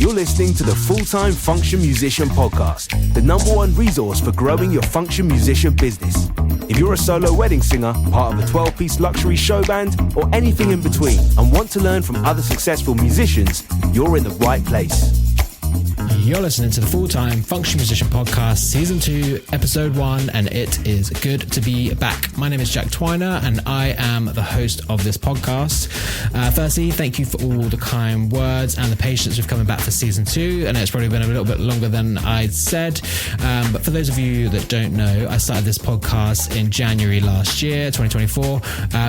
You're listening to the Full-Time Function Musician Podcast, the #1 resource for growing your function musician business. If you're a solo wedding singer, part of a 12-piece luxury show band, or anything in between, and want to learn from other successful musicians, you're in the right place. You're listening to the Full-Time Function Musician Podcast, Season 2, Episode 1, and it is good to be back. My name is Jack Twiner, and I am the host of this podcast. Firstly, thank you for all the kind words and the patience with coming back for Season 2, and it's probably been a little bit longer than I'd said, but for those of you that don't know, I started this podcast in January last year, 2024,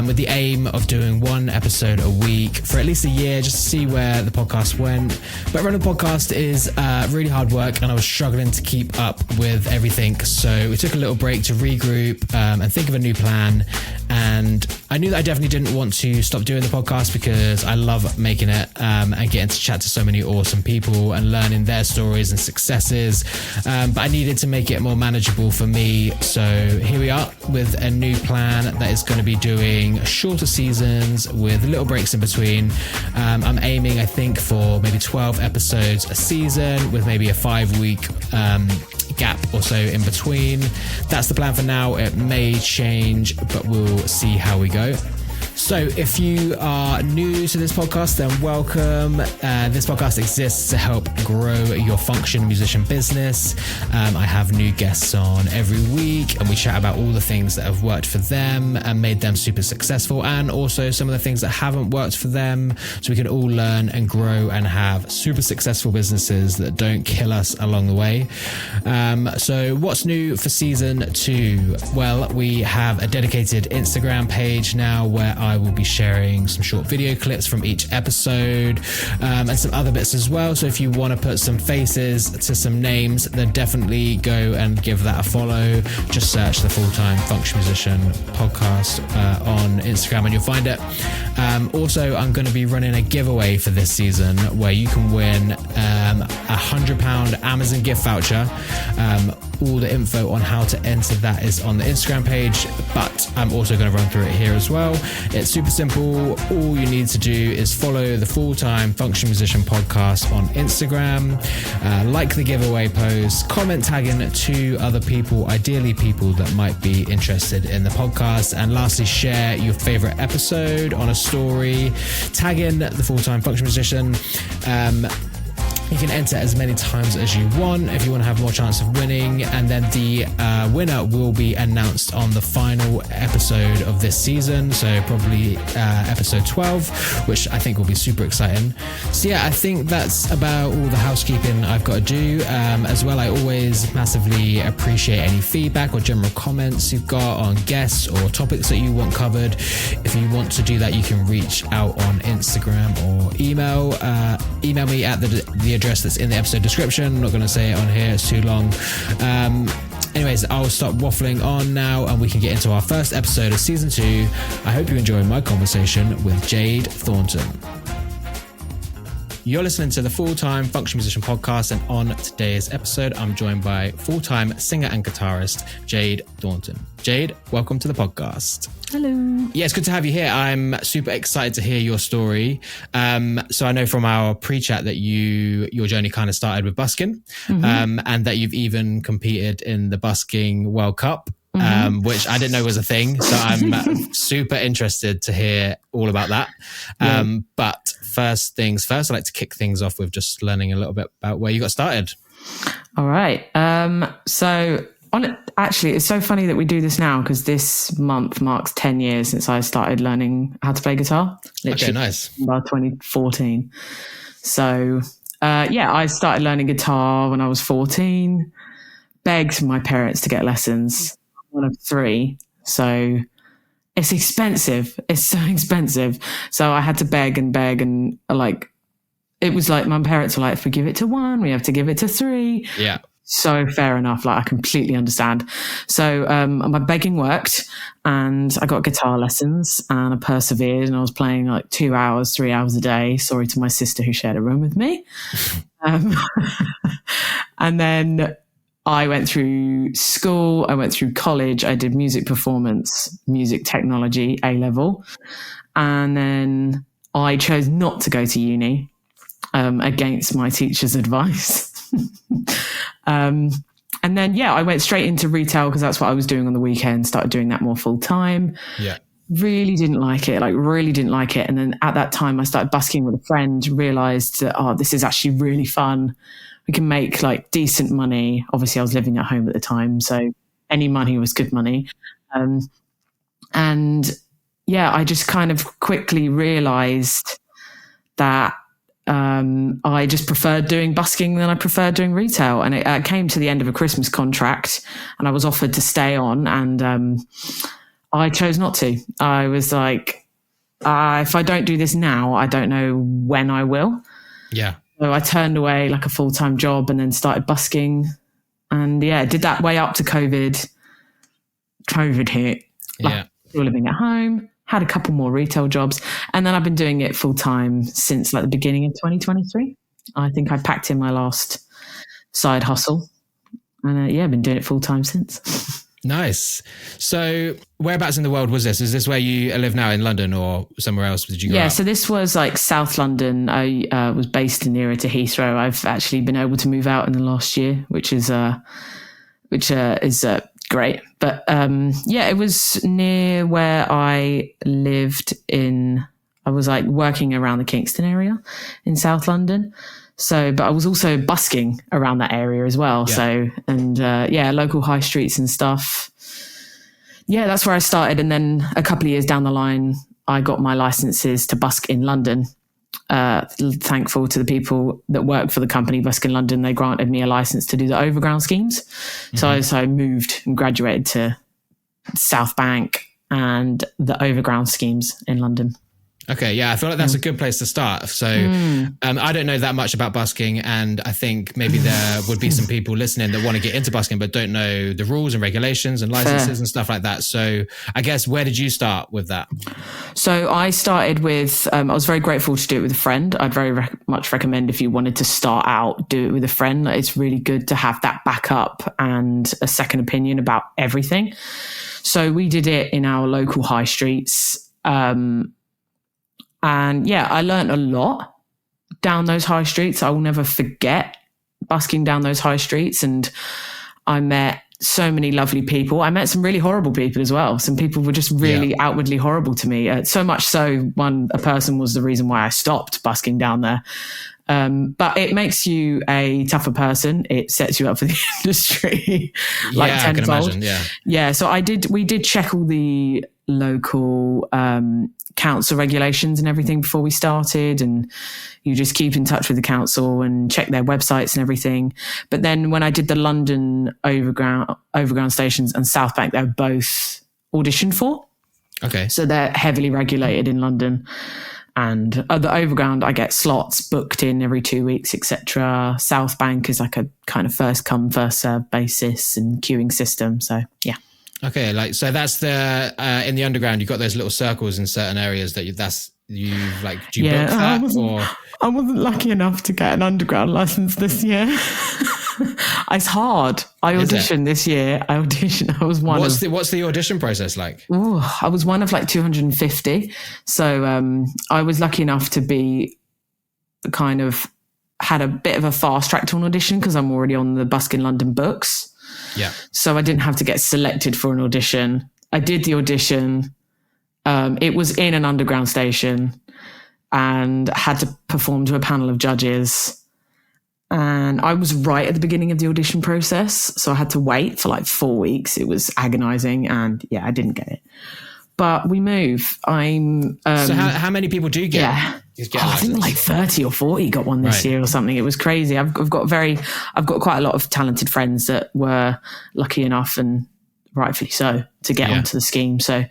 with the aim of doing one episode a week for at least a year, just to see where the podcast went. But running a podcast is really hard work, and I was struggling to keep up with everything, so we took a little break to regroup and think of a new plan. And I knew that I definitely didn't want to stop doing the podcast because I love making it and getting to chat to so many awesome people and learning their stories and successes, but I needed to make it more manageable for me. So here we are with a new plan that is going to be doing shorter seasons with little breaks in between. I'm aiming, I think, for maybe 12 episodes a season with maybe a 5-week gap or so in between. That's the plan for now. It may change, but we'll see how we go. So if you are new to this podcast, then welcome. This podcast exists to help grow your function musician business. I have new guests on every week, and we chat about all the things that have worked for them and made them super successful, and also some of the things that haven't worked for them, so we can all learn and grow and have super successful businesses that don't kill us along the way. So what's new for Season 2? Well, we have a dedicated Instagram page now where I will be sharing some short video clips from each episode and some other bits as well. So if you want to put some faces to some names, then definitely go and give that a follow. Just search the Full-Time Function Musician Podcast on Instagram and you'll find it. Also, I'm going to be running a giveaway for this season where you can win a £100 Amazon gift voucher. All the info on how to enter that is on the Instagram page, but I'm also going to run through it here as well. It's super simple. All you need to do is follow the Full-Time Function Musician Podcast on Instagram, like the giveaway post, comment tagging 2 other people, ideally people that might be interested in the podcast, and lastly, share your favorite episode on a story, tag in the Full-Time Function Musician. You can enter as many times as you want if you want to have more chance of winning, and then the winner will be announced on the final episode of this season, so probably episode 12, which I think will be super exciting. So yeah, I think that's about all the housekeeping I've got to do. As well, I always massively appreciate any feedback or general comments you've got on guests or topics that you want covered. If you want to do that, you can reach out on Instagram or email me at the address that's in the episode description. I'm not going to say it on here, it's too long. Anyways, I'll stop waffling on now and we can get into our first episode of Season 2. I hope you enjoy my conversation with Jade Thornton. You're listening to the Full-Time Function Musician Podcast, and on today's episode, I'm joined by full-time singer and guitarist Jade Thornton. Jade, welcome to the podcast. Hello. Yeah, it's good to have you here. I'm super excited to hear your story. So I know from our pre-chat that your journey kind of started with Busking, and that you've even competed in the Busking World Cup. Which I didn't know was a thing. So I'm super interested to hear all about that. But first things first, I'd like to kick things off with just learning a little bit about where you got started. All right. Actually, it's so funny that we do this now because this month marks 10 years since I started learning how to play guitar. Okay, nice. About 2014. So, I started learning guitar when I was 14, begged my parents to get lessons. One of 3. So it's expensive. It's so expensive. So I had to beg and it was like my parents were like, if we give it to 1, we have to give it to 3. Yeah. So fair enough. Like I completely understand. So my begging worked and I got guitar lessons and I persevered and I was playing like 2 hours, 3 hours a day. Sorry to my sister who shared a room with me. And then I went through school, I went through college, I did music performance, music technology, A-level. And then I chose not to go to uni. against my teacher's advice. And then, I went straight into retail because that's what I was doing on the weekend, started doing that more full time. Yeah. Really didn't like it. And then at that time I started busking with a friend, realized that, this is actually really fun. We can make like decent money. Obviously I was living at home at the time, so any money was good money. I just kind of quickly realized that I just preferred doing busking than I preferred doing retail. And it came to the end of a Christmas contract and I was offered to stay on, and I chose not to. I was like, if I don't do this now, I don't know when I will. Yeah. So I turned away like a full-time job and then started busking. And did that way up to COVID. COVID hit. Still living at home, had a couple more retail jobs. And then I've been doing it full-time since like the beginning of 2023. I think I packed in my last side hustle. And I've been doing it full-time since. Nice. So whereabouts in the world was this? Is this where you live now, in London, or somewhere else did you go out? So this was like South London. I was based nearer to Heathrow. I've actually been able to move out in the last year, which is great. But it was near where I lived I was like working around the Kingston area in South London. So, but I was also busking around that area as well. Yeah. So, and local high streets and stuff. Yeah, that's where I started. And then a couple of years down the line, I got my licenses to busk in London. Thankful to the people that work for the company Busking London. They granted me a license to do the overground schemes. Mm-hmm. So I moved and graduated to South Bank and the overground schemes in London. Okay, yeah, I feel like that's a good place to start. So I don't know that much about busking, and I think maybe there would be some people listening that want to get into busking but don't know the rules and regulations and licenses and stuff like that. So I guess, where did you start with that? So I started with, I was very grateful to do it with a friend. I'd very much recommend, if you wanted to start out, do it with a friend. It's really good to have that backup and a second opinion about everything. So we did it in our local high streets. And I learned a lot down those high streets. I will never forget busking down those high streets. And I met so many lovely people. I met some really horrible people as well. Some people were just really outwardly horrible to me. So much so, a person was the reason why I stopped busking down there. But it makes you a tougher person. It sets you up for the industry like tenfold. I can imagine, yeah. So we did check all the local council regulations and everything before we started, and you just keep in touch with the council and check their websites and everything. But then when I did the London overground stations and South Bank, they're both auditioned for. Okay. So they're heavily regulated in London. And the overground, I get slots booked in every 2 weeks, etc. South Bank is like a kind of first come, first serve basis and queuing system. So, yeah. Okay, so that's the in the underground. You've got those little circles in certain areas that do you book that? I wasn't lucky enough to get an underground license this year. It's hard. I auditioned this year. I was one. What's the audition process like? I was one of like 250. So I was lucky enough to be had a bit of a fast track to an audition because I'm already on the Busking London books. Yeah. So I didn't have to get selected for an audition. I did the audition. It was in an underground station and had to perform to a panel of judges. And I was right at the beginning of the audition process. So I had to wait for like 4 weeks. It was agonizing. And I didn't get it. But we move. So how many people do you get? Yeah. I think like 30 or 40 got one this year or something. It was crazy. I've got quite a lot of talented friends that were lucky enough, and rightfully so, to get onto the scheme. So,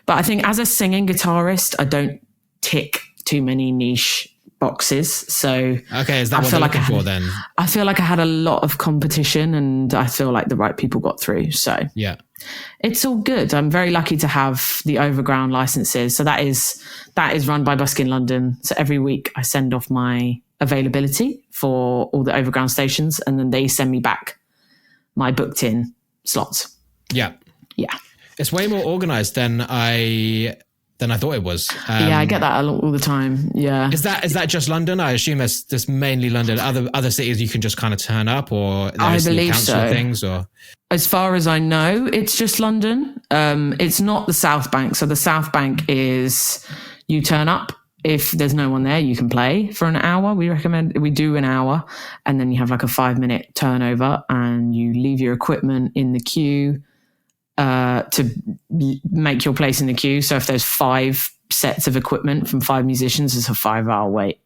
but I think as a singing guitarist, I don't tick too many niche boxes. So okay, is that what you're looking for then? I feel like I had a lot of competition, and I feel like the right people got through. So yeah, it's all good. I'm very lucky to have the overground licenses. So that is run by Busking London. So every week I send off my availability for all the overground stations, and then they send me back my booked in slots. Yeah. Yeah. It's way more organized than I than I thought it was. Yeah, I get that all the time. Yeah. Is that just London? I assume it's mainly London. Other cities you can just kind of turn up, or I believe council so. things, or as far as I know, it's just London. It's not the South Bank. So the South Bank is you turn up. If there's no one there, you can play for an hour. We do an hour, and then you have like a 5-minute turnover, and you leave your equipment in the queue to make your place in the queue. So if there's 5 sets of equipment from 5 musicians, it's a 5-hour wait.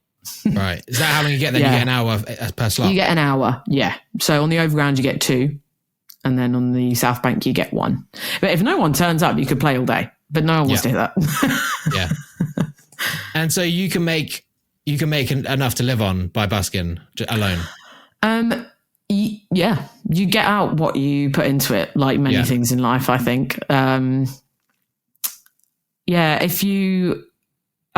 Right. Is that how long you get then? Yeah. You get an hour per slot? You get an hour, yeah. So on the Overground, you get 2. And then on the South Bank, you get 1. But if no one turns up, you could play all day. But no one wants to hear that. Yeah. And so you can make enough to live on by busking alone? Yeah. You get out what you put into it, like many things in life, I think. I've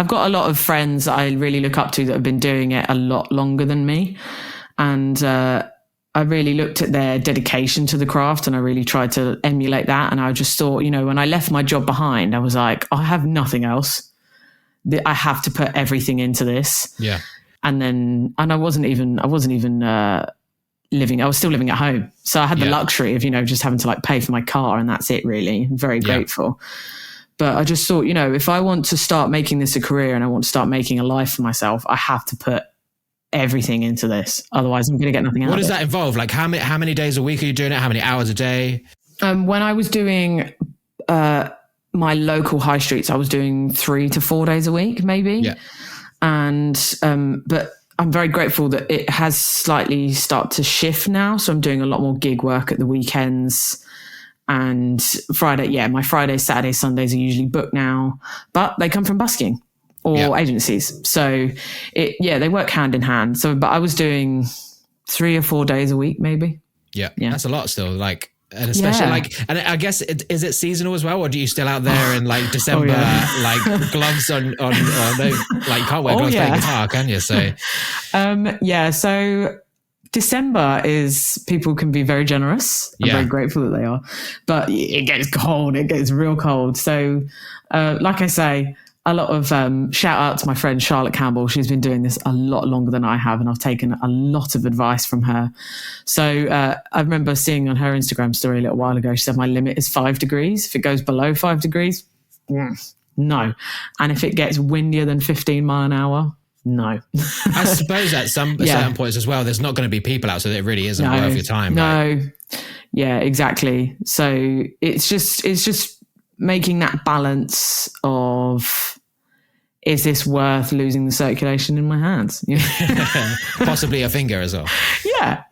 got a lot of friends that I really look up to that have been doing it a lot longer than me. And I really looked at their dedication to the craft, and I really tried to emulate that. And I just thought, when I left my job behind, I was like, I have nothing else. I have to put everything into this. Yeah. And I wasn't even living. I was still living at home. So I had the luxury of, just having to like pay for my car, and that's it really. I'm very grateful. But I just thought, if I want to start making this a career and I want to start making a life for myself, I have to put everything into this. Otherwise I'm going to get nothing out of it. What does that involve? Like how many days a week are you doing it? How many hours a day? When I was doing my local high streets, I was doing 3 to 4 days a week, maybe. Yeah. And but I'm very grateful that it has slightly started to shift now. So I'm doing a lot more gig work at the weekends. And Friday, my Fridays, Saturdays, Sundays are usually booked now, but they come from busking or agencies. So they work hand in hand. So, but I was doing 3 or 4 days a week, maybe. Yeah. That's a lot still. Like, and especially and I guess is it seasonal as well, or do you still out there in like December, like gloves on no, like you can't wear gloves playing guitar, can you? So, so December is, people can be very generous. I'm very grateful that they are, but it gets cold. It gets real cold. So, like I say, a lot of shout out to my friend Charlotte Campbell. She's been doing this a lot longer than I have, and I've taken a lot of advice from her. So I remember seeing on her Instagram story a little while ago, she said my limit is 5 degrees. If it goes below 5 degrees, no. And if it gets windier than 15 mile an hour, no. I suppose at some certain points as well, there's not going to be people out, so that it really isn't worth your time. No. Right? Yeah, exactly. So it's just making that balance of, is this worth losing the circulation in my hands? Possibly a finger as well. Yeah.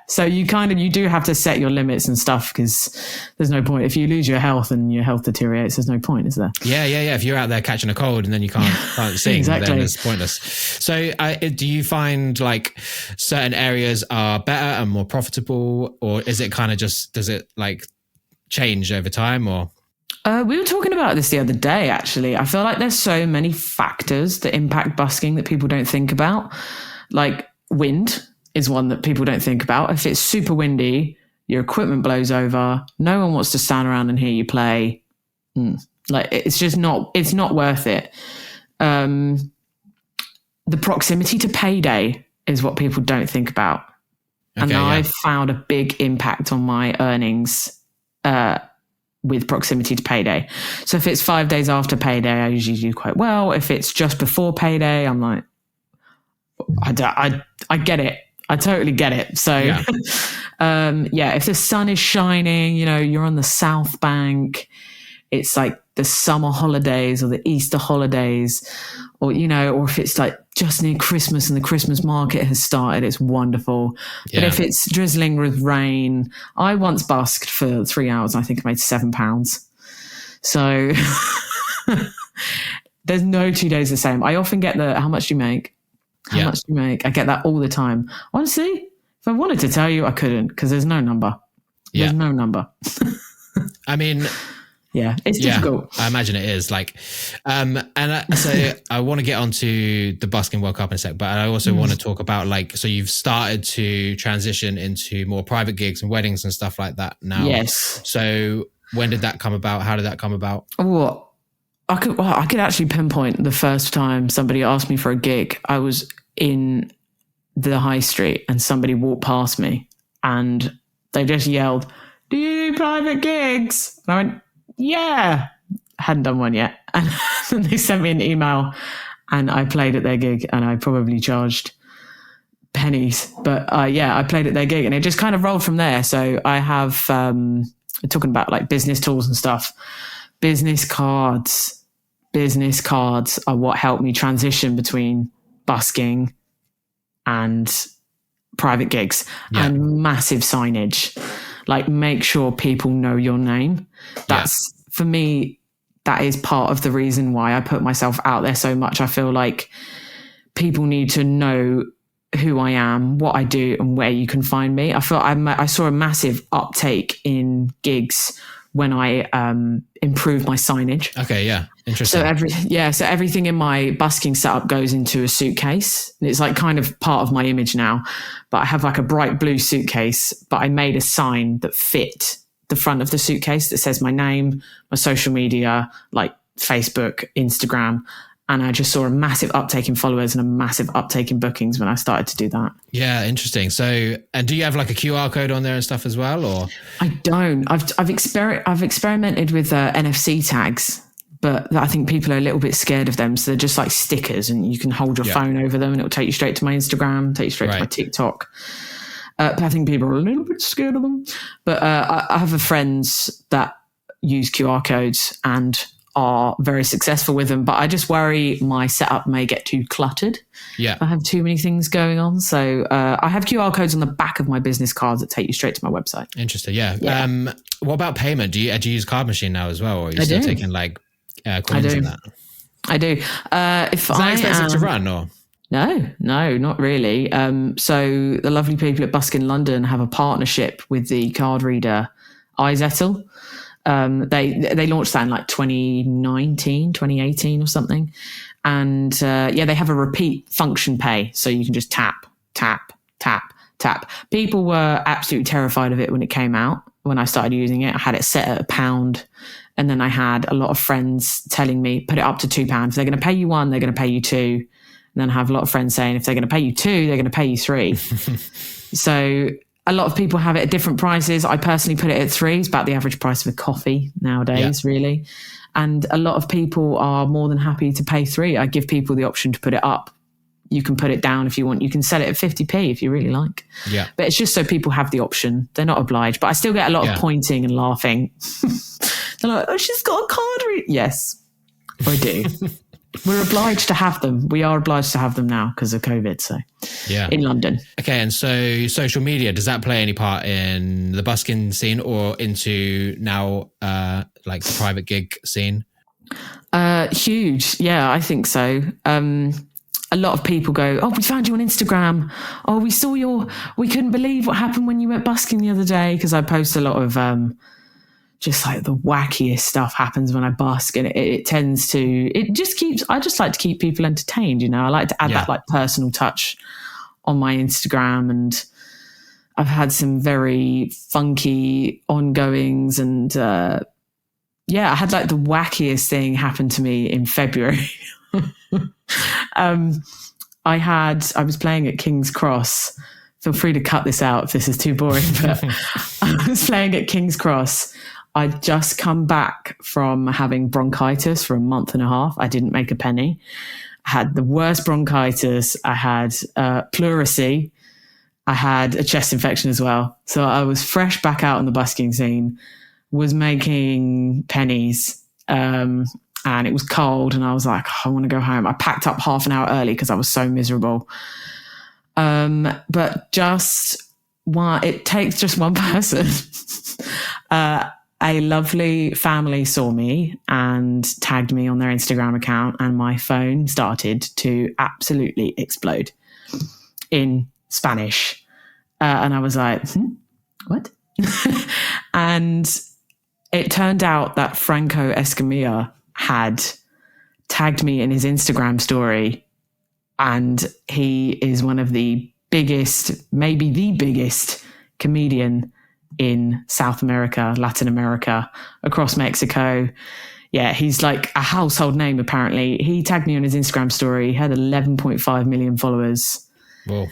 So you do have to set your limits and stuff, because there's no point. If you lose your health and your health deteriorates, there's no point, is there? Yeah. If you're out there catching a cold and then you can't sing, exactly. Then it's pointless. So do you find like certain areas are better and more profitable, or is it kind of just, does it like change over time, or? We were talking about this the other day, actually. I feel like there's so many factors that impact busking that people don't think about. Like wind is one that people don't think about. If it's super windy, your equipment blows over, no one wants to stand around and hear you play. Like it's not worth it. The proximity to payday is what people don't think about. And I've found a big impact on my earnings with proximity to payday. So if it's 5 days after payday, I usually do quite well. If it's just before payday, I'm like, I get it. I totally get it. So if the sun is shining, you're on the South Bank, it's like the summer holidays or the Easter holidays, or if it's like just near Christmas and the Christmas market has started, it's wonderful. But if it's drizzling with rain, I once busked for 3 hours and I think I made £7. So there's no 2 days the same. I often get how much do you make? How much do you make? I get that all the time. Honestly, if I wanted to tell you, I couldn't, because there's no number. There's no number. I mean, it's difficult. I imagine it is. Like, so I want to get onto the Busking World Cup in a sec, but I also want to talk about so you've started to transition into more private gigs and weddings and stuff like that now. Yes. So when did that come about? How did that come about? I could actually pinpoint the first time somebody asked me for a gig. I was in the high street and somebody walked past me and they just yelled, "Do you do private gigs?" And I went, "Yeah." I hadn't done one yet. And then they sent me an email and I played at their gig and I probably charged pennies. But I played at their gig and it just kind of rolled from there. So I have, talking about like business tools and stuff, business cards are what helped me transition between busking and private gigs and massive signage. Like, make sure people know your name. That's for me, that is part of the reason why I put myself out there so much. I feel like people need to know who I am, what I do, and where you can find me. I saw a massive uptake in gigs when I improved my signage. Okay, yeah, interesting. So everything in my busking setup goes into a suitcase. It's like kind of part of my image now. But I have like a bright blue suitcase, but I made a sign that fit the front of the suitcase that says my name, my social media, like Facebook, Instagram. And I just saw a massive uptake in followers and a massive uptake in bookings when I started to do that. Yeah, interesting. So, and do you have like a QR code on there and stuff as well, or? I don't. I've experimented with NFC tags, but I think people are a little bit scared of them. So they're just like stickers, and you can hold your phone over them, and it'll take you straight to my Instagram, take you straight to my TikTok. But I think people are a little bit scared of them. But I have friends that use QR codes and are very successful with them, but I just worry my setup may get too cluttered. Yeah, I have too many things going on. So I have QR codes on the back of my business cards that take you straight to my website. Interesting. Yeah. What about payment? Do you use card machine now as well, or are you still taking like coins in that? I do. Is that expensive to run, or? No, not really. So the lovely people at Busking London have a partnership with the card reader iZettle. They launched that in like 2018 or something. And they have a repeat function pay. So you can just tap, tap, tap, tap. People were absolutely terrified of it when it came out. When I started using it, I had it set at £1. And then I had a lot of friends telling me, put it up to £2. If they're going to pay you £1, they're going to pay you £2. And then I have a lot of friends saying, if they're going to pay you £2, they're going to pay you £3. So a lot of people have it at different prices. I personally put it at £3. It's about the average price of a coffee nowadays, really. And a lot of people are more than happy to pay £3. I give people the option to put it up. You can put it down if you want. You can sell it at 50p if you really like. Yeah. But it's just so people have the option. They're not obliged. But I still get a lot of pointing and laughing. They're like, "Oh, she's got a card reader." Yes, I do. We're obliged to have them. We are obliged to have them now because of COVID. So, in London. Okay, and so social media, does that play any part in the busking scene or into now like the private gig scene? Huge. Yeah, I think so. A lot of people go, "Oh, we found you on Instagram. Oh, we saw we couldn't believe what happened when you went busking the other day." Because I post a lot of just like the wackiest stuff happens when I busk, and I just like to keep people entertained. I like to add that like personal touch on my Instagram, and I've had some very funky ongoings, and I had like the wackiest thing happen to me in February. I was playing at King's Cross. Feel free to cut this out if this is too boring, but I was playing at King's Cross. I'd just come back from having bronchitis for a month and a half. I didn't make a penny. I had the worst bronchitis. I had pleurisy. I had a chest infection as well. So I was fresh back out on the busking scene, was making pennies, and it was cold, and I was like, I want to go home. I packed up half an hour early because I was so miserable. But it takes just one person. A lovely family saw me and tagged me on their Instagram account, and my phone started to absolutely explode in Spanish. And I was like, what? And it turned out that Franco Escamilla had tagged me in his Instagram story, and he is one of the biggest, maybe the biggest comedian in South America, Latin America, across Mexico. yeah, he's like a household name, apparently. He tagged me on his Instagram story. He had 11.5 million followers. Whoa.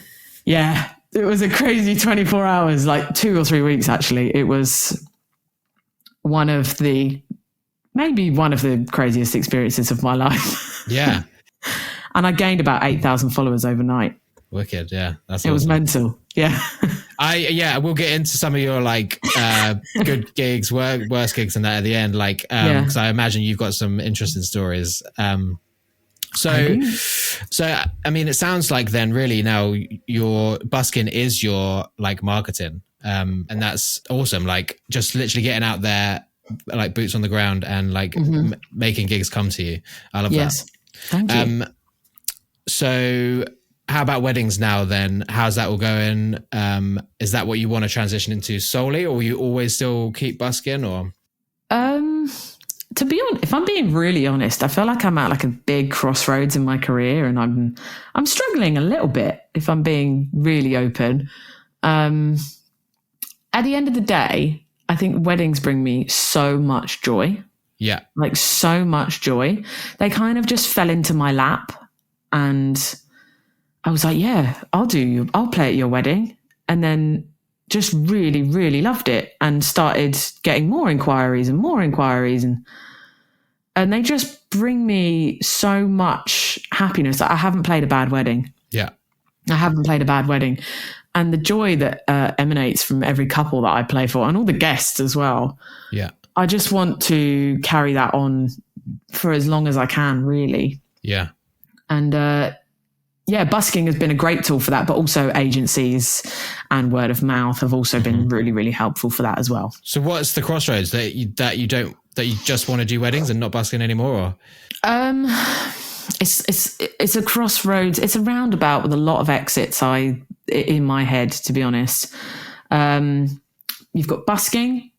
Yeah, it was a crazy 24 hours, like 2 or 3 weeks, actually. It was maybe one of the craziest experiences of my life. Yeah. And I gained about 8,000 followers overnight. Wicked. Yeah. That's It was awesome. mental. Yeah. We'll get into some of your like good gigs, worst gigs and that at the end, like because I imagine you've got some interesting stories. So I mean, it sounds like then really now your Busking is your like marketing, and that's awesome. Like just literally getting out there, like boots on the ground, and like making gigs come to you. I love that. Thank you. So how about weddings now then? How's that all going? Is that what you want to transition into solely, or will you always still keep busking, or? To be honest, if I'm being really honest, I feel like I'm at like a big crossroads in my career, and I'm struggling a little bit, if I'm being really open. At the end of the day, I think weddings bring me so much joy. Yeah. Like so much joy. They kind of just fell into my lap, and I was like, yeah, I'll play at your wedding. And then just really, really loved it and started getting more inquiries. And they just bring me so much happiness. I haven't played a bad wedding. Yeah. I haven't played a bad wedding. And the joy that emanates from every couple that I play for, and all the guests as well. Yeah. I just want to carry that on for as long as I can, really. Yeah. And busking has been a great tool for that, but also agencies and word of mouth have also been really, really helpful for that as well. So what's the crossroads that you just want to do weddings and not busking anymore? Or? It's a crossroads. It's a roundabout with a lot of exits in my head, to be honest. You've got busking,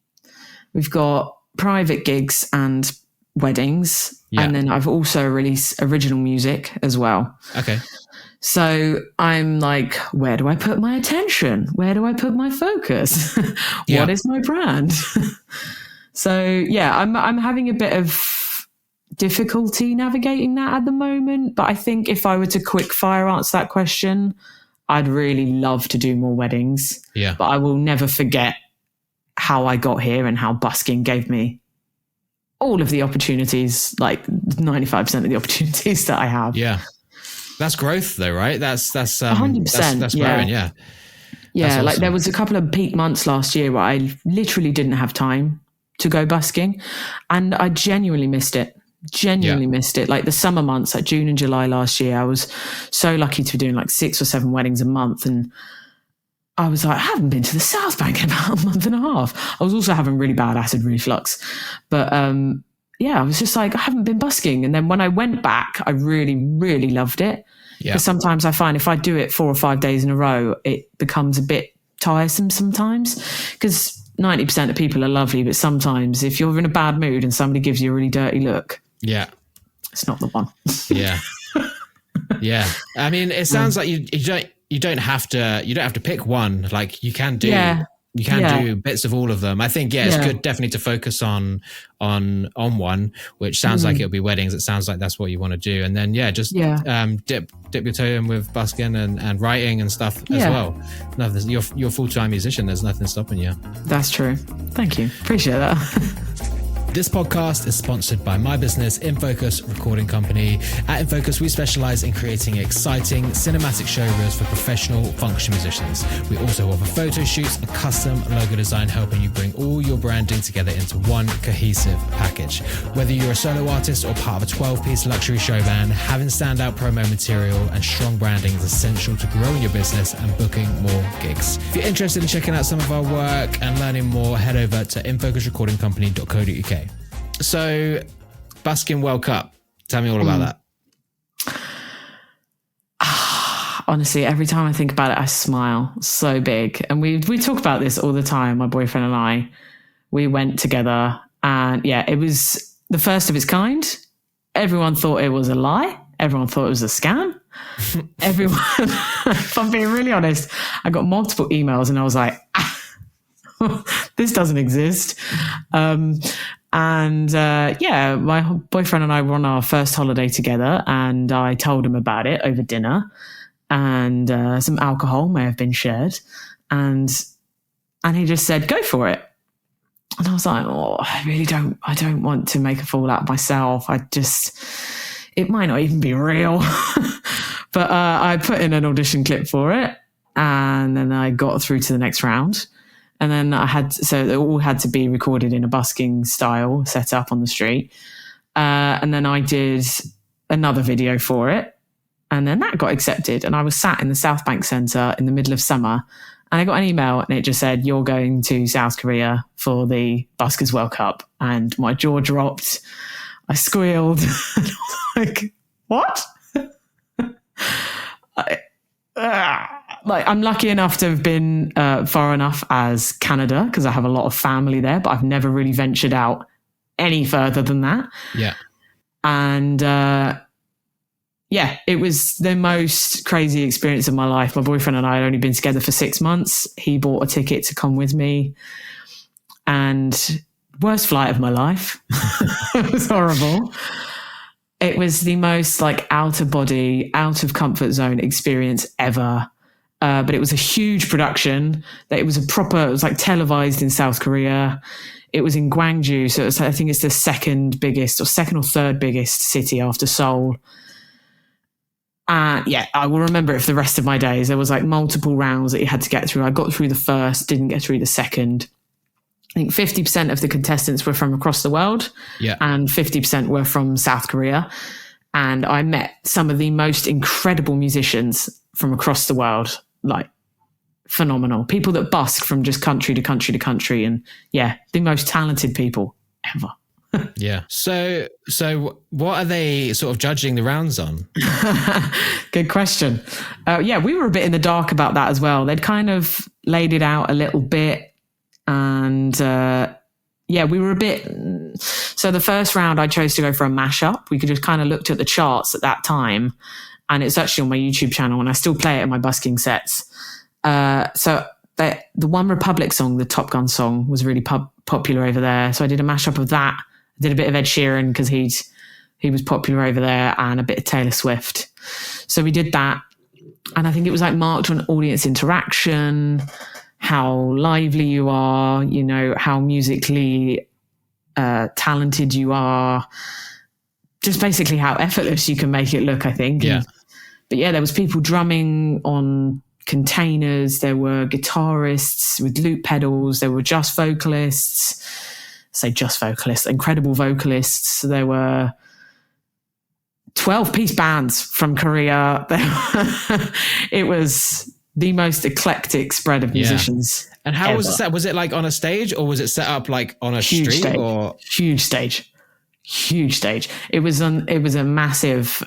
we've got private gigs and weddings. Yeah. And then I've also released original music as well. Okay. So I'm like, where do I put my attention? Where do I put my focus? What is my brand? So yeah, I'm having a bit of difficulty navigating that at the moment. But I think if I were to quick fire answer that question, I'd really love to do more weddings. Yeah. But I will never forget how I got here and how busking gave me all of the opportunities, like 95% of the opportunities that I have. Yeah. That's growth though, right? That's 100%. That's growing. Yeah. Yeah. Awesome. Like there was a couple of peak months last year where I literally didn't have time to go busking, and I genuinely missed it. Missed it. Like the summer months, like June and July last year, I was so lucky to be doing like 6 or 7 weddings a month. And I was like, I haven't been to the South Bank in about a month and a half. I was also having really bad acid reflux. But I was just like, I haven't been busking. And then when I went back, I really, really loved it. Because sometimes I find if I do it 4 or 5 days in a row, it becomes a bit tiresome sometimes. Because 90% of people are lovely, but sometimes if you're in a bad mood and somebody gives you a really dirty look, it's not the one. Yeah. I mean, it sounds like you don't have to pick one. Like you can do do bits of all of them. I think it's good definitely to focus on one, which sounds like it'll be weddings. It sounds like that's what you want to do, and then dip your toe in with busking and writing and stuff as well. You're a full-time musician. There's nothing stopping you. That's true. Thank you. Appreciate that. This podcast is sponsored by my business, In Focus Recording Company. At In Focus, we specialize in creating exciting cinematic show reels for professional function musicians. We also offer photo shoots and custom logo design, helping you bring all your branding together into one cohesive package. Whether you're a solo artist or part of a 12-piece luxury show band, having standout promo material and strong branding is essential to growing your business and booking more gigs. If you're interested in checking out some of our work and learning more, head over to infocusrecordingcompany.co.uk. So, Busking World Cup. Tell me all about that. Honestly, every time I think about it, I smile. So big. And we talk about this all the time, my boyfriend and I. We went together and it was the first of its kind. Everyone thought it was a lie. Everyone thought it was a scam. Everyone, if I'm being really honest, I got multiple emails and I was like, this doesn't exist. My boyfriend and I were on our first holiday together, and I told him about it over dinner, and some alcohol may have been shared, and he just said, "Go for it." And I was like, "Oh, I don't want to make a fool out of myself. It might not even be real." But I put in an audition clip for it, and then I got through to the next round. And then it all had to be recorded in a busking style set up on the street. And then I did another video for it. And then that got accepted. And I was sat in the South Bank Centre in the middle of summer. And I got an email and it just said, "You're going to South Korea for the Buskers World Cup." And my jaw dropped. I squealed. And I was like, what? I'm lucky enough to have been far enough as Canada, because I have a lot of family there, but I've never really ventured out any further than that. Yeah. And it was the most crazy experience of my life. My boyfriend and I had only been together for 6 months. He bought a ticket to come with me, and worst flight of my life. It was horrible. It was the most out of body, out of comfort zone experience ever. But it was a huge production. It was televised in South Korea. It was in Gwangju. So I think it's the second or third biggest city after Seoul. I will remember it for the rest of my days. There was multiple rounds that you had to get through. I got through the first, didn't get through the second. I think 50% of the contestants were from across the world, and 50% were from South Korea. And I met some of the most incredible musicians from across the world, phenomenal. People that busk from just country to country to country, and the most talented people ever. Yeah. So what are they sort of judging the rounds on? Good question. We were a bit in the dark about that as well. They'd kind of laid it out a little bit. And we were a bit. So the first round, I chose to go for a mashup. We could just kind of looked at the charts at that time, and it's actually on my YouTube channel, and I still play it in my busking sets. So the One Republic song, the Top Gun song, was really popular over there. So I did a mashup of that. I did a bit of Ed Sheeran because he was popular over there, and a bit of Taylor Swift. So we did that, and I think it was marked on audience interaction, how lively you are, how musically talented you are, just basically how effortless you can make it look, I think. Yeah. But there was people drumming on containers. There were guitarists with loop pedals. There were incredible vocalists. There were 12-piece bands from Korea. It was the most eclectic spread of musicians. And how ever. was it set? Was it on a stage, or was it set up on a Huge street? Stage. Or Huge stage. It was a massive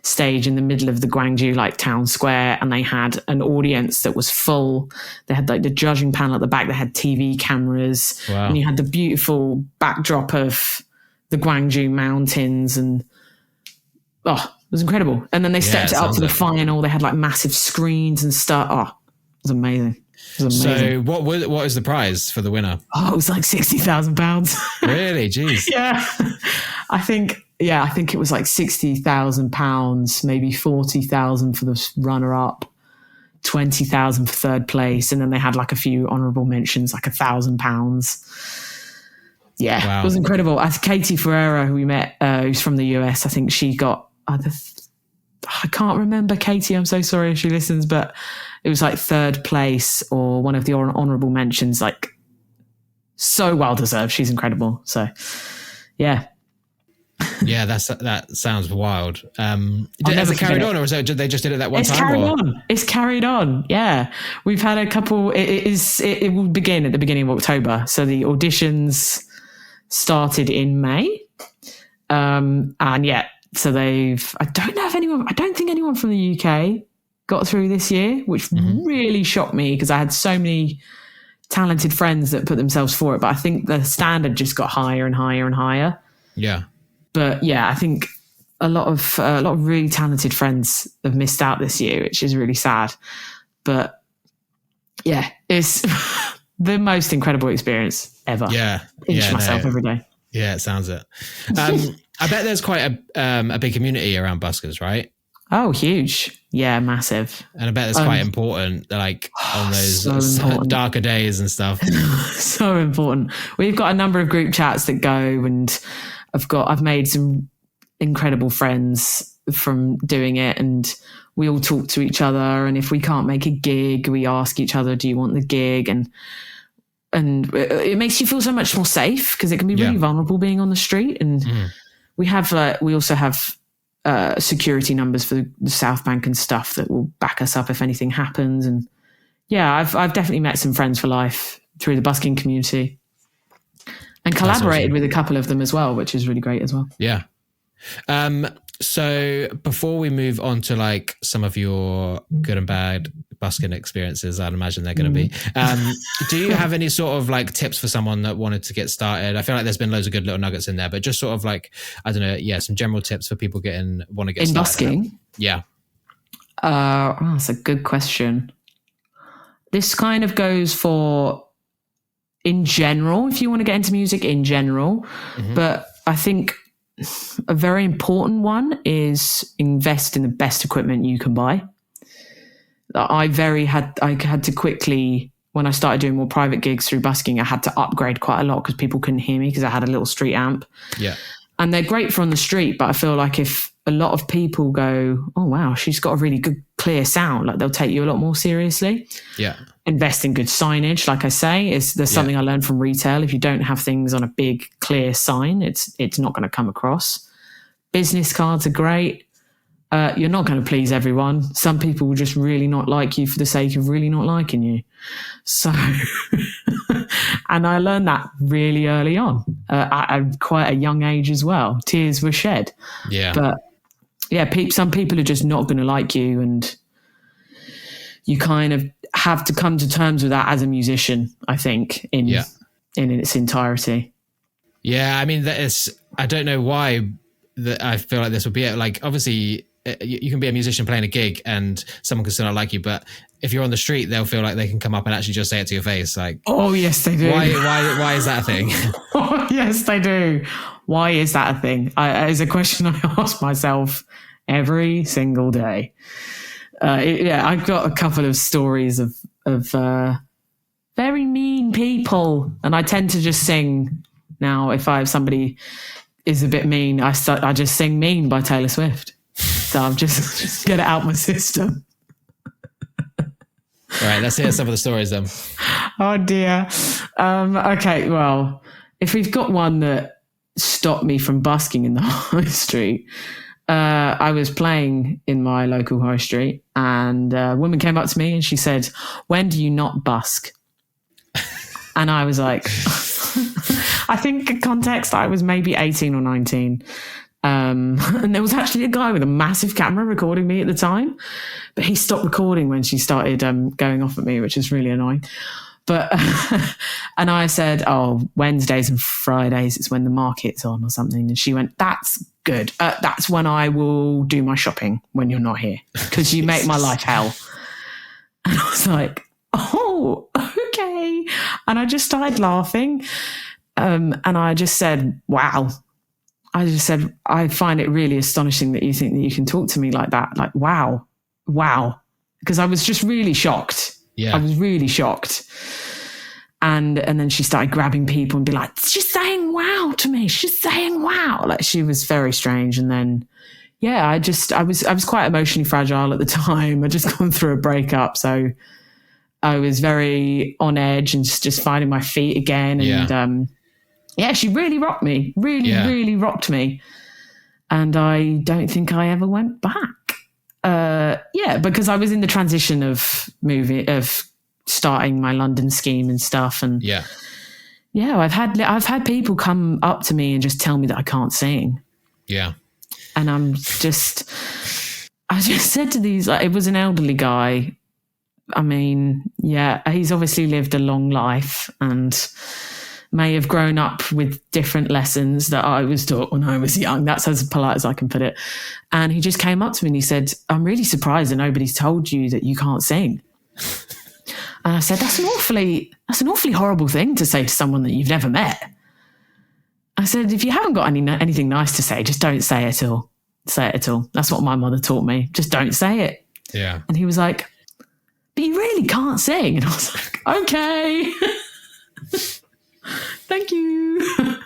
stage in the middle of the Gwangju town square, and they had an audience that was full. They had the judging panel at the back. They had TV cameras, and you had the beautiful backdrop of the Gwangju mountains, and it was incredible. And then they stepped it up to the final. They had massive screens and stuff. It was amazing. So what is the prize for the winner? It was £60,000. Really? Jeez. Yeah. I think it was £60,000, maybe 40,000 for the runner up, 20,000 for third place. And then they had a few honorable mentions, £1,000. Yeah. Wow. It was incredible. Katie Ferreira, who we met, who's from the US, I think she got, I can't remember Katie. I'm so sorry if she listens, but it was third place or one of the honorable mentions. So well deserved. She's incredible. So, yeah. Yeah, that sounds wild. Has it carried on, or is it they just did it that one time? It's carried on. Yeah, we've had a couple. It will begin at the beginning of October. So the auditions started in May, and so I don't think anyone from the UK got through this year, which really shocked me because I had so many talented friends that put themselves for it. But I think the standard just got higher and higher and higher. Yeah. But I think a lot of really talented friends have missed out this year, which is really sad. But it's the most incredible experience ever. Yeah. Pinch myself every day. Yeah, it sounds it. I bet there's quite a big community around buskers, right? Oh, huge. Yeah, massive. And I bet it's quite important, like on those darker days and stuff. So important. We've got a number of group chats that go, and I've made some incredible friends from doing it, and we all talk to each other. And if we can't make a gig, we ask each other, do you want the gig? And it makes you feel so much more safe, because it can be really vulnerable being on the street. And we also have security numbers for the South Bank and stuff that will back us up if anything happens. And yeah, I've definitely met some friends for life through the busking community, and collaborated with a couple of them as well, which is really great as well. Yeah. So before we move on to like some of your good and bad busking experiences, I'd imagine they're going to be, do you have any sort of like tips for someone that wanted to get started? I feel like there's been loads of good little nuggets in there, but just sort of like, I don't know, some general tips for people want to get started. In busking? Yeah. That's a good question. This kind of goes for in general, if you want to get into music in general, but I think a very important one is invest in the best equipment you can buy. I had to quickly, when I started doing more private gigs through busking, I had to upgrade quite a lot because people couldn't hear me because I had a little street amp. Yeah. And they're great for on the street, but I feel like if a lot of people go, oh wow, she's got a really good clear sound, like they'll take you a lot more seriously. Yeah. Invest in good signage, like I say, there's something I learned from retail. If you don't have things on a big clear sign, it's not going to come across. Business cards are great. You're not going to please everyone. Some people will just really not like you for the sake of really not liking you. So, and I learned that really early on, at quite a young age as well. Tears were shed. Yeah. But yeah, some people are just not going to like you, and you kind of have to come to terms with that as a musician, I think, in its entirety. Yeah, I mean, I don't know why I feel like this would be it. Like, obviously, you can be a musician playing a gig and someone can still not like you, but if you're on the street, they'll feel like they can come up and actually just say it to your face. Like, oh yes, they do. Why is that a thing? Oh yes, they do. Why is that a thing? Is a question I ask myself every single day. I've got a couple of stories of very mean people, and I tend to just sing. Now, if somebody is a bit mean, I just sing "Mean" by Taylor Swift. So I'm just get it out my system. All right, let's hear some of the stories then. Oh dear. Okay, well, if we've got one that stopped me from busking in the high street, I was playing in my local high street, and a woman came up to me and she said, "When do you not busk?" And I was like, I think in context, I was maybe 18 or 19. And there was actually a guy with a massive camera recording me at the time, but he stopped recording when she started going off at me, which is really annoying. But and I said, "Oh, Wednesdays and Fridays is when the market's on or something." And she went, "That's good. That's when I will do my shopping when you're not here, because you make my life hell." And I was like, "Oh, okay." And I just started laughing, and I just said, "Wow." I just said, "I find it really astonishing that you think that you can talk to me like that. Like, wow." Because I was just really shocked. Yeah. I was really shocked. And then she started grabbing people and be like, "She's saying wow to me. She's saying wow." Like, she was very strange. And then, I was quite emotionally fragile at the time. I'd just gone through a breakup. So I was very on edge and just finding my feet again. And, she really rocked me, really rocked me. And I don't think I ever went back. Because I was in the transition of starting my London scheme and stuff. And I've had people come up to me and just tell me that I can't sing. Yeah. And I just said to these, like, it was an elderly guy. I mean, he's obviously lived a long life and may have grown up with different lessons that I was taught when I was young. That's as polite as I can put it. And he just came up to me and he said, "I'm really surprised that nobody's told you that you can't sing." And I said, that's an awfully horrible thing to say to someone that you've never met. I said, if you haven't got anything nice to say, just don't say it at all. Say it at all. That's what my mother taught me. Just don't say it. Yeah. And he was like, but you really can't sing. And I was like, okay. Thank you.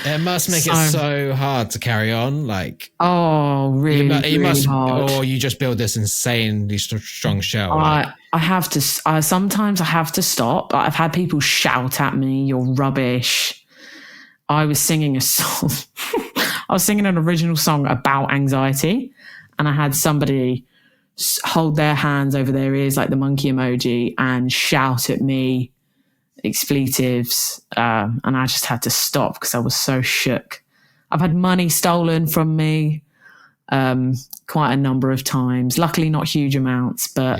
It must make it so hard to carry on. Like, really, you must, hard. or you just build this insanely strong shell. I have to. Sometimes I have to stop. I've had people shout at me, "You're rubbish." I was singing a song. I was singing an original song about anxiety, and I had somebody hold their hands over their ears like the monkey emoji and shout at me expletives, and I just had to stop because I was so shook. I've had money stolen from me quite a number of times, luckily not huge amounts, but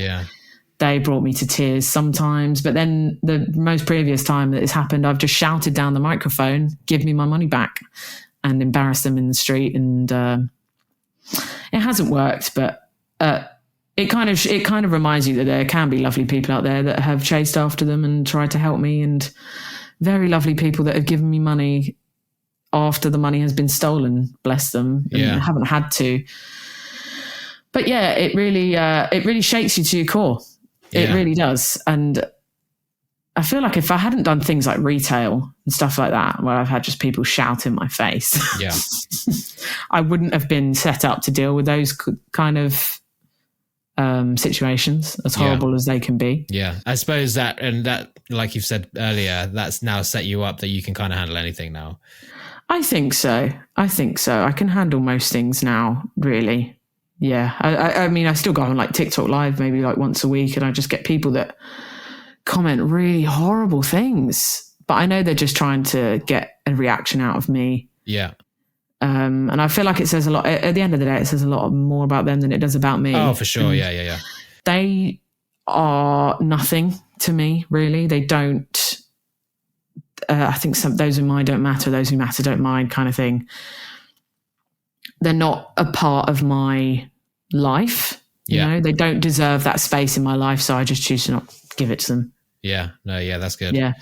they brought me to tears sometimes. But then the most previous time that it's happened, I've just shouted down the microphone, give me my money back, and embarrassed them in the street. And it hasn't worked, but it kind of reminds you that there can be lovely people out there that have chased after them and tried to help me, and very lovely people that have given me money after the money has been stolen, bless them, and haven't had to. But yeah, it really shakes you to your core. It really does. And I feel like if I hadn't done things like retail and stuff like that, where I've had just people shout in my face, I wouldn't have been set up to deal with those kind of situations, as horrible as they can be. Yeah, I suppose that, like you've said earlier, that's now set you up that you can kind of handle anything now. I think so. I can handle most things now, really. Yeah. I mean, I still go on like TikTok live maybe like once a week, and I just get people that comment really horrible things, but I know they're just trying to get a reaction out of me. Yeah. And I feel like it says a lot. At the end of the day, it says a lot more about them than it does about me. Oh, for sure. Yeah. They are nothing to me, really. They don't. I think those who mind don't matter. Those who matter don't mind, kind of thing. They're not a part of my life. You know, they don't deserve that space in my life, so I just choose to not give it to them. Yeah. No. Yeah. That's good. Yeah.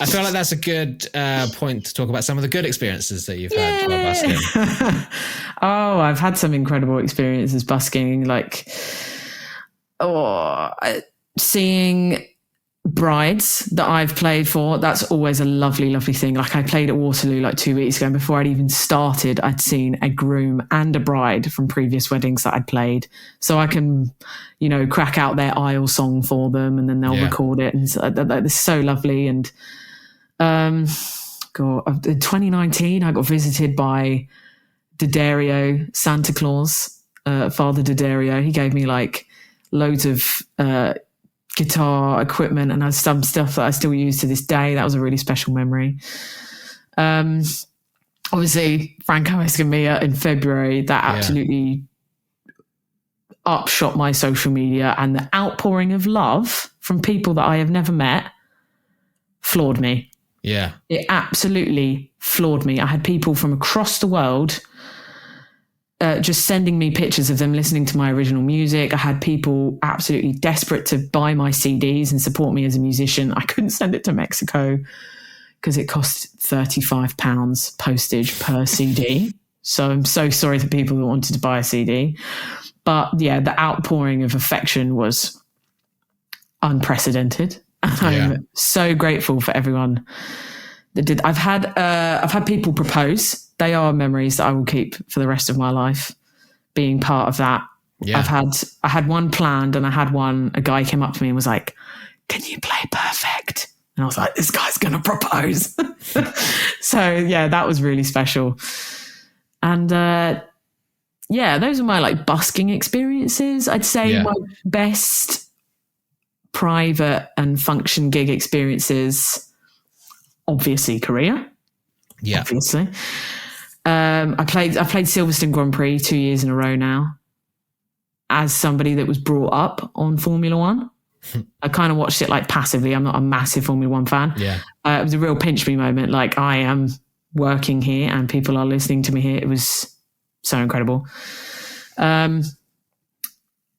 I feel like that's a good point to talk about some of the good experiences that you've had while busking. Oh, I've had some incredible experiences busking, like seeing brides that I've played for. That's always a lovely, lovely thing. Like I played at Waterloo like 2 weeks ago, and before I'd even started, I'd seen a groom and a bride from previous weddings that I'd played. So I can, crack out their aisle song for them, and then they'll record it. And it's so lovely. And in 2019, I got visited by D'Addario, Santa Claus, Father D'Addario. He gave me like loads of guitar equipment, and some stuff that I still use to this day. That was a really special memory. Obviously, Franco Escamilla in February, that absolutely upshot my social media, and the outpouring of love from people that I have never met floored me. Yeah. It absolutely floored me. I had people from across the world just sending me pictures of them listening to my original music. I had people absolutely desperate to buy my CDs and support me as a musician. I couldn't send it to Mexico because it cost £35 postage per CD. So I'm so sorry to people that wanted to buy a CD. But yeah, the outpouring of affection was unprecedented. And I'm so grateful for everyone that did. I've had people propose. They are memories that I will keep for the rest of my life, being part of that. Yeah. I had one planned, and a guy came up to me and was like, "Can you play Perfect?" And I was like, "This guy's going to propose." So yeah, that was really special. And those are my like busking experiences. I'd say my best private and function gig experiences, obviously Korea. Yeah. Obviously. I played Silverstone Grand Prix 2 years in a row now, as somebody that was brought up on Formula One. I kind of watched it like passively. I'm not a massive Formula One fan. Yeah. It was a real pinch me moment. Like, I am working here and people are listening to me here. It was so incredible.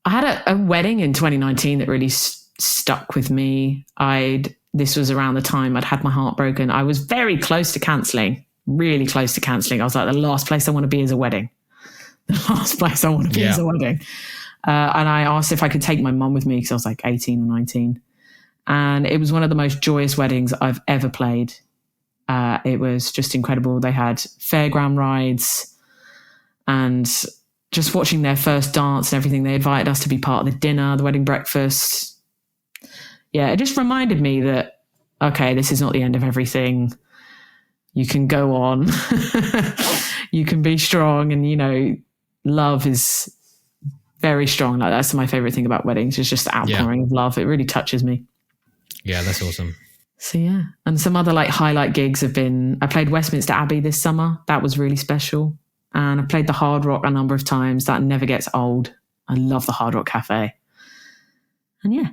I had a wedding in 2019 that really stuck with me. This was around the time I'd had my heart broken. I was very close to cancelling, really close to cancelling. I was like, the last place I want to be is a wedding. The last place I want to be is a wedding. And I asked if I could take my mum with me because I was like 18 or 19. And it was one of the most joyous weddings I've ever played. It was just incredible. They had fairground rides and just watching their first dance and everything. They invited us to be part of the dinner, the wedding breakfast. Yeah, it just reminded me that, okay, this is not the end of everything. You can go on. You can be strong. And, you know, love is very strong. Like, that's my favorite thing about weddings, is just the outpouring of love. It really touches me. Yeah, that's awesome. So yeah, and some other like highlight gigs have been, I played Westminster Abbey this summer. That was really special. And I played the Hard Rock a number of times. That never gets old. I love the Hard Rock Cafe. And yeah.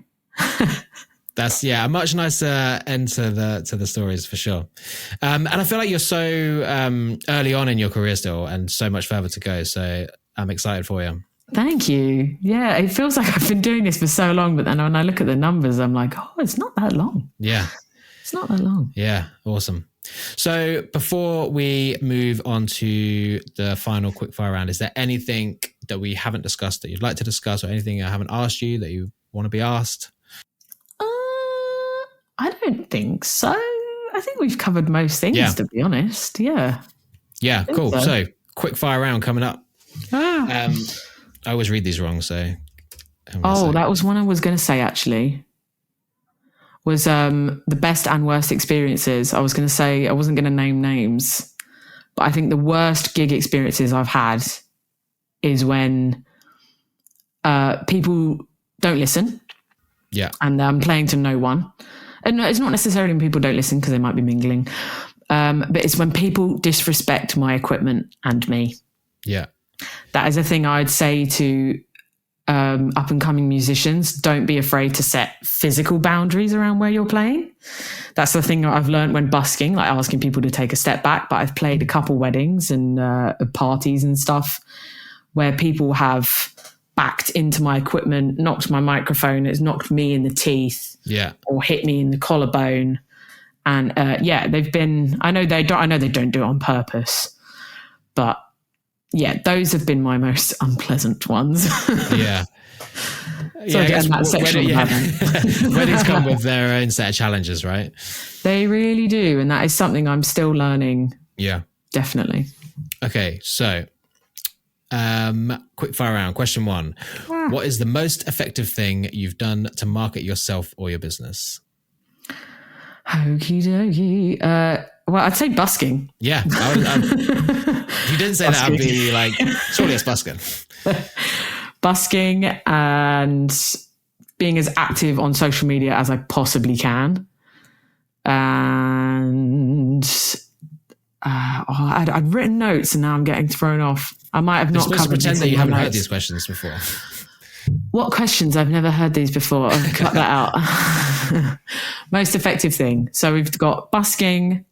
That's a much nicer end to the stories for sure. And I feel like you're so early on in your career still and so much further to go. So I'm excited for you. Thank you. Yeah, it feels like I've been doing this for so long, but then when I look at the numbers, I'm like, oh, it's not that long. Yeah. It's not that long. Yeah, awesome. So before we move on to the final quickfire round, is there anything that we haven't discussed that you'd like to discuss, or anything I haven't asked you that you want to be asked? I don't think so. I think we've covered most things, to be honest. Yeah. Yeah, cool. So quickfire round coming up. I always read these wrong, so. That was one I was going to say, actually. Was the best and worst experiences. I was going to say, I wasn't going to name names, but I think the worst gig experiences I've had is when people don't listen. Yeah. And I'm playing to no one. And it's not necessarily when people don't listen because they might be mingling, but it's when people disrespect my equipment and me. Yeah. That is a thing I'd say to up and coming musicians. Don't be afraid to set physical boundaries around where you're playing. That's the thing I've learned when busking, like asking people to take a step back. But I've played a couple weddings and parties and stuff where people have backed into my equipment, knocked my microphone, it's knocked me in the teeth, or hit me in the collarbone. And they've been. I know they don't do it on purpose, but. Yeah, those have been my most unpleasant ones. Yeah. So again, that section weddings come with their own set of challenges, right? They really do. And that is something I'm still learning. Yeah. Definitely. Okay, so quick fire round. Question 1. What is the most effective thing you've done to market yourself or your business? Okie dokie. Well, I'd say busking. Yeah. If you didn't say busking. That, I'd be like, surely it's busking. Busking and being as active on social media as I possibly can. And I'd written notes and now I'm getting thrown off. I might have not covered. Pretend that you haven't heard these questions before. What questions? I've never heard these before. I'll cut that out. Most effective thing. So we've got busking,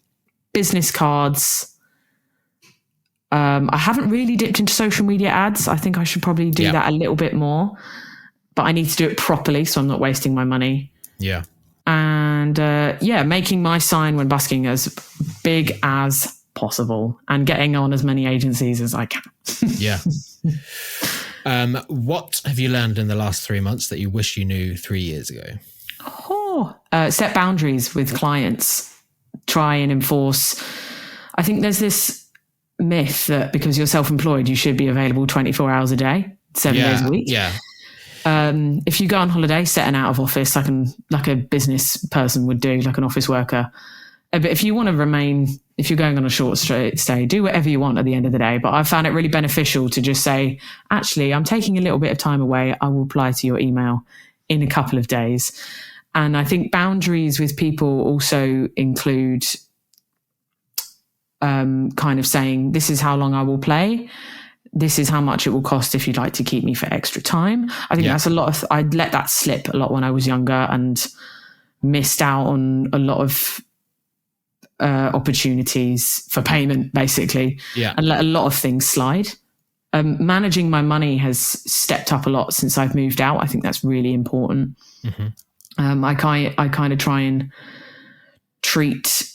business cards. I haven't really dipped into social media ads. I think I should probably do that a little bit more, but I need to do it properly so I'm not wasting my money. Yeah. And making my sign when busking as big as possible and getting on as many agencies as I can. Yeah. What have you learned in the last 3 months that you wish you knew 3 years ago? Set boundaries with clients. Try and enforce. I think there's this myth that because you're self-employed, you should be available 24 hours a day, 7 days a week. Yeah. If you go on holiday, set an out of office like a business person would do, like an office worker. But if you want to remain, if you're going on a short stay, do whatever you want at the end of the day. But I found it really beneficial to just say, actually, I'm taking a little bit of time away. I will reply to your email in a couple of days. And I think boundaries with people also include kind of saying, this is how long I will play. This is how much it will cost if you'd like to keep me for extra time. I think that's a lot of, I'd let that slip a lot when I was younger and missed out on a lot of opportunities for payment, basically. Yeah. And let a lot of things slide. managing my money has stepped up a lot since I've moved out. I think that's really important. I kind of try and treat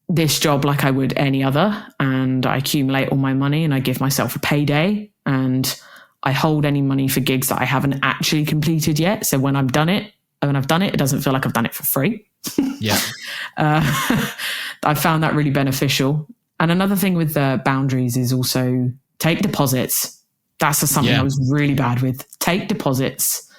this job like I would any other, and I accumulate all my money and I give myself a payday, and I hold any money for gigs that I haven't actually completed yet. So when I've done it, it doesn't feel like I've done it for free. Yeah. I found that really beneficial. And another thing with boundaries is also take deposits. That's something I was really bad with. Take deposits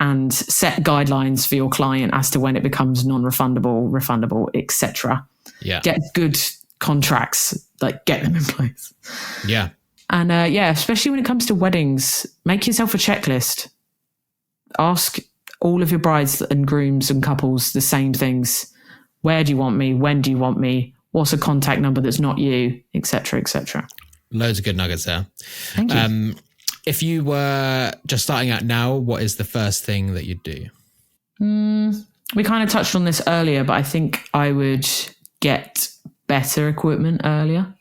and set guidelines for your client as to when it becomes non-refundable, refundable, etc. Yeah. Get good contracts, like get them in place. Yeah. And especially when it comes to weddings, make yourself a checklist. Ask all of your brides and grooms and couples the same things. Where do you want me? When do you want me? What's a contact number that's not you, etc., etc. Loads of good nuggets there. Thank you. If you were just starting out now, what is the first thing that you'd do? We kind of touched on this earlier, but I think I would get better equipment earlier.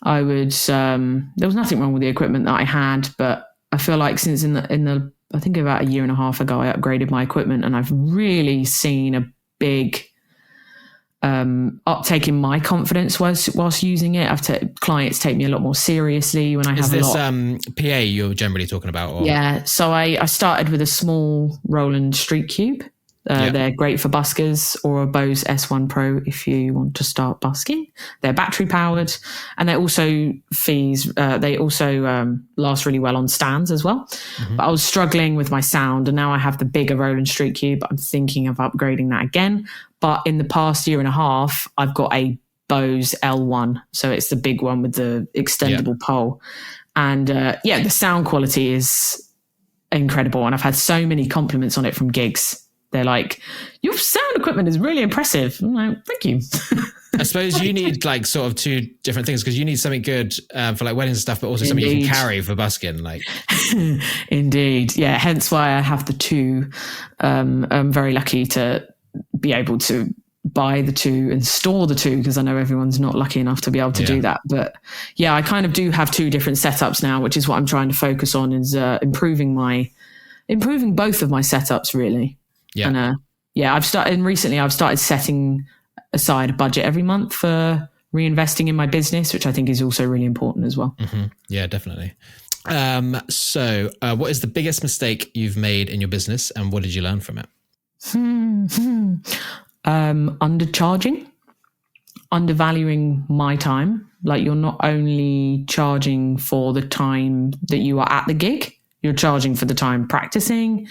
I would. There was nothing wrong with the equipment that I had, but I feel like since in the I think about a year and a half ago, I upgraded my equipment, and I've really seen a big uptake in my confidence whilst using it. Clients take me a lot more seriously when I have a lot. Is this PA you're generally talking about? Or? Yeah. So I started with a small Roland Street Cube. They're great for buskers, or a Bose S1 Pro if you want to start busking. They're battery powered, and they also last really well on stands as well. But I was struggling with my sound, and now I have the bigger Roland Street Cube. I'm thinking of upgrading that again. But in the past year and a half, I've got a Bose L1. So it's the big one with the extendable pole. And the sound quality is incredible. And I've had so many compliments on it from gigs. They're like, your sound equipment is really impressive. I'm like, thank you. I suppose you need like sort of two different things, because you need something good for like weddings and stuff, but also something you can carry for busking. Like, Indeed. Yeah. Hence why I have the two. I'm very lucky to be able to buy the two and store the two, because I know everyone's not lucky enough to be able to do that. But yeah, I kind of do have two different setups now, which is what I'm trying to focus on, is improving both of my setups really. Yeah. And I've started setting aside a budget every month for reinvesting in my business, which I think is also really important as well. Yeah, definitely. So what is the biggest mistake you've made in your business, and what did you learn from it? Undercharging, undervaluing my time. Like, you're not only charging for the time that you are at the gig, you're charging for the time practicing.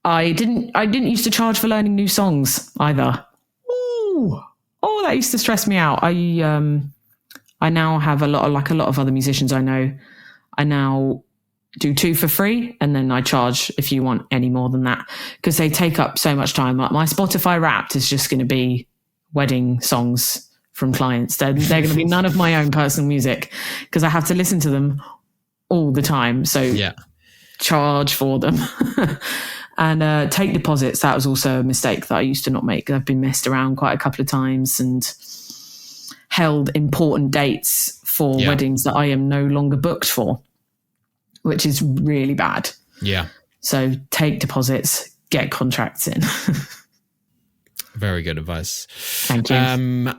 I didn't used to charge for learning new songs either. Oh, that used to stress me out. I now have a lot of other musicians I know. I now do 2 for free, and then I charge if you want any more than that, because they take up so much time. My Spotify Wrapped is just going to be wedding songs from clients. They're going to be none of my own personal music, because I have to listen to them all the time. So charge for them. And take deposits. That was also a mistake that I used to not make. I've been messed around quite a couple of times and held important dates for weddings that I am no longer booked for, which is really bad. Yeah. So take deposits, get contracts in. Very good advice. Thank you. And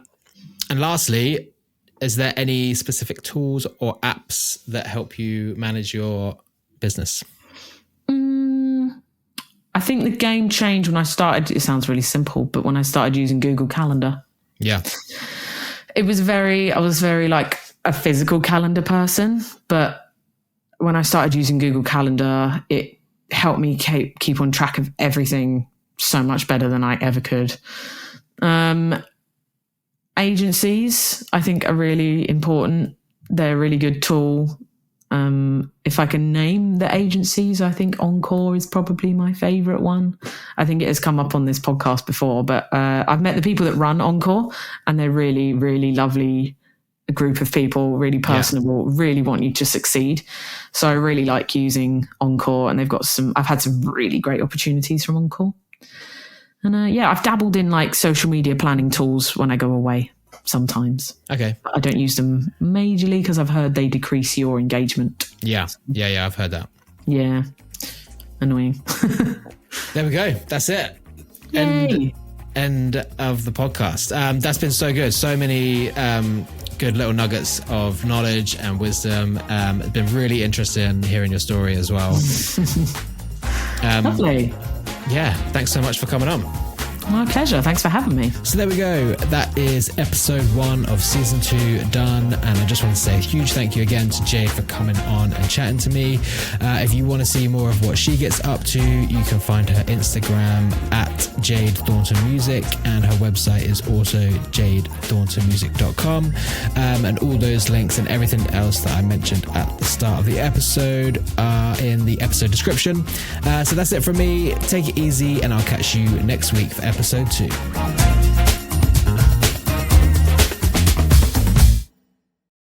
lastly, is there any specific tools or apps that help you manage your business? I think the game changed when I started. It sounds really simple, but when I started using Google Calendar. Yeah. I was very like a physical calendar person, but when I started using Google Calendar, it helped me keep on track of everything so much better than I ever could. Agencies, I think, are really important. They're a really good tool. If I can name the agencies, I think Encore is probably my favorite one. I think it has come up on this podcast before, but I've met the people that run Encore, and they're really, really lovely group of people, really personable, really want you to succeed. So I really like using Encore, and I've had some really great opportunities from Encore. And I've dabbled in like social media planning tools when I go away. sometimes. Okay. I don't use them majorly because I've heard they decrease your engagement. Yeah. I've heard that. Yeah. Annoying. There we go. That's it. Yay. End of the podcast. That's been so good. So many good little nuggets of knowledge and wisdom. It's been really interesting hearing your story as well. Lovely. Yeah. Thanks so much for coming on. My pleasure. Thanks for having me. So there we go. That is episode 1 of season 2 done. And I just want to say a huge thank you again to Jade for coming on and chatting to me. If you want to see more of what she gets up to, you can find her Instagram at Jade Thornton Music, and her website is also jadethorntonmusic.com. And all those links and everything else that I mentioned at the start of the episode are in the episode description. So that's it from me. Take it easy, and I'll catch you next week for episode 2.